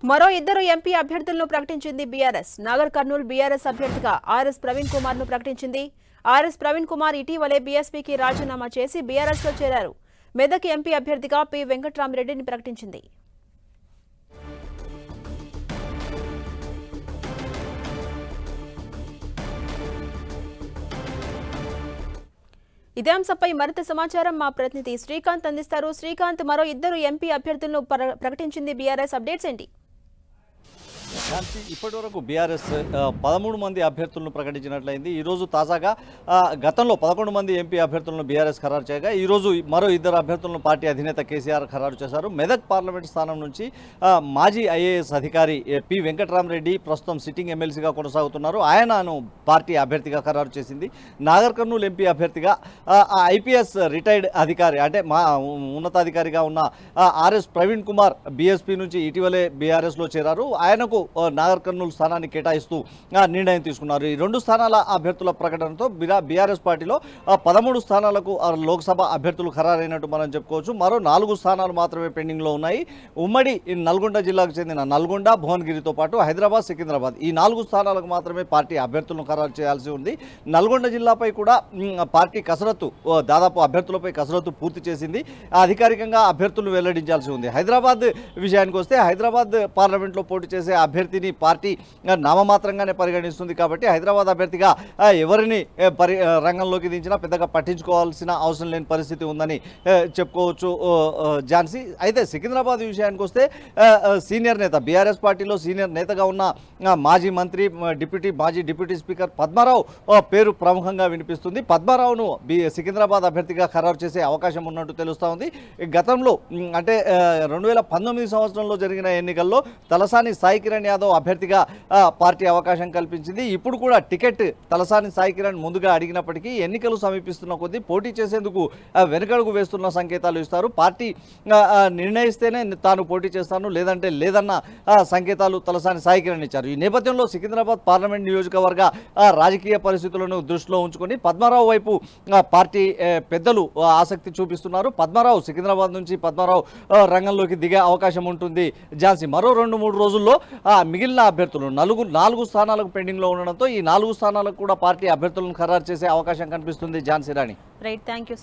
మరో ఇద్దరు ఎంపీ అభ్యర్థులను ప్రకటించింది బీఆర్ఎస్. నాగర్ కర్నూల్ బీఆర్ఎస్ అభ్యర్థిగా ఆర్ఎస్ ప్రవీణ్ కుమార్ ను ప్రకటించింది. ఆర్ఎస్ ప్రవీణ్ కుమార్ ఇటీవలే బీఎస్పీకి రాజీనామా చేసి బీఆర్ఎస్ లో చేరారు. మెదక్ ఎంపీ అభ్యర్థిగా పి వెంకట్రామిరెడ్డిని ప్రకటించింది. ఇదే అంశంపై మరింత సమాచారం మా ప్రతినిధి శ్రీకాంత్ అందిస్తారు. శ్రీకాంత్, మరో ఇద్దరు ఎంపీ అభ్యర్థులను ప్రకటించింది బీఆర్ఎస్. అప్డేట్స్ ఏంటి? ఇప్పటి వరకు బీఆర్ఎస్ 13 మంది అభ్యర్థులను ప్రకటించినట్లయింది. ఈరోజు తాజాగా గతంలో 11 మంది ఎంపీ అభ్యర్థులను బీఆర్ఎస్ ఖరారు చేయగా ఈరోజు మరో ఇద్దరు అభ్యర్థులను పార్టీ అధినేత కేసీఆర్ ఖరారు చేశారు. మెదక్ పార్లమెంట్ స్థానం నుంచి మాజీ ఐఏఎస్ అధికారి పి వెంకట్రామిరెడ్డి ప్రస్తుతం సిట్టింగ్ ఎమ్మెల్సీగా కొనసాగుతున్నారు. ఆయనను పార్టీ అభ్యర్థిగా ఖరారు చేసింది. నాగర్ కర్నూల్ ఎంపీ అభ్యర్థిగా ఐపీఎస్ రిటైర్డ్ అధికారి అంటే మా ఉన్నతాధికారిగా ఉన్న ఆర్ఎస్ ప్రవీణ్ కుమార్ బీఎస్పీ నుంచి ఇటీవలే బీఆర్ఎస్లో చేరారు. ఆయనకు నాగర్ కర్నూలు స్థానాన్ని కేటాయిస్తూ నిర్ణయం తీసుకున్నారు. ఈ 2 స్థానాల అభ్యర్థుల ప్రకటనతో బీఆర్ఎస్ పార్టీలో 13 స్థానాలకు లోక్సభ అభ్యర్థులు ఖరారైనట్టు మనం చెప్పుకోవచ్చు. మరో 4 స్థానాలు మాత్రమే పెండింగ్లో ఉన్నాయి. ఉమ్మడి నల్గొండ జిల్లాకు చెందిన నల్గొండ, భువనగిరితో పాటు హైదరాబాద్, సికింద్రాబాద్ ఈ 4 స్థానాలకు మాత్రమే పార్టీ అభ్యర్థులను ఖరారు చేయాల్సి ఉంది. నల్గొండ జిల్లాపై కూడా పార్టీ కసరత్తు దాదాపు అభ్యర్థులపై కసరత్తు పూర్తి చేసింది. అధికారికంగా అభ్యర్థులు వెల్లడించాల్సి ఉంది. హైదరాబాద్ విషయానికి వస్తే హైదరాబాద్ పార్లమెంట్లో పోటీ చేసే అభ్యర్థిని పార్టీ నామమాత్రంగానే పరిగణిస్తుంది. కాబట్టి హైదరాబాద్ అభ్యర్థిగా ఎవరిని రంగంలోకి దించినా పెద్దగా పట్టించుకోవాల్సిన అవసరం లేని పరిస్థితి ఉందని చెప్పుకోవచ్చు ఝాన్సీ. అయితే సికింద్రాబాద్ విషయానికి వస్తే సీనియర్ నేత బీఆర్ఎస్ పార్టీలో సీనియర్ నేతగా ఉన్న మాజీ మంత్రి మాజీ డిప్యూటీ స్పీకర్ పద్మారావు పేరు ప్రముఖంగా వినిపిస్తుంది. పద్మారావును సికింద్రాబాద్ అభ్యర్థిగా ఖరారు చేసే అవకాశం ఉన్నట్టు తెలుస్తూ ఉంది. గతంలో అంటే 2019 సంవత్సరంలో జరిగిన ఎన్నికల్లో తలసాని సాయి కిరణ్ యాదవ్ అభ్యర్థిగా పార్టీ అవకాశం కల్పించింది. ఇప్పుడు కూడా టికెట్ తలసాని సాయి కిరణ్ ముందుగా అడిగినప్పటికీ ఎన్నికలు సమీపిస్తున్న కొద్దీ పోటీ చేసేందుకు వెనుకడుగు వేస్తున్న సంకేతాలు ఇస్తారు. పార్టీ నిర్ణయిస్తేనే తాను పోటీ చేస్తాను లేదంటే లేదన్న సంకేతాలు తలసాని సాయి కిరణ్ ఇచ్చారు. ఈ నేపథ్యంలో సికింద్రాబాద్ పార్లమెంట్ నియోజకవర్గ రాజకీయ పరిస్థితులను దృష్టిలో ఉంచుకొని పద్మారావు వైపు పార్టీ పెద్దలు ఆసక్తి చూపిస్తున్నారు. సికింద్రాబాద్ నుంచి పద్మారావు రంగంలోకి దిగే అవకాశం ఉంటుంది ఝాన్సీ. మరో 2-3 రోజుల్లో మిగిలిన అభ్యర్థులు 4 స్థానాలకు పెండింగ్లో ఉండడంతో ఈ 4 స్థానాలకు కూడా పార్టీ అభ్యర్థులను ఖరారు చేసే అవకాశం కనిపిస్తుంది Jhansi Rani. Right, thank you.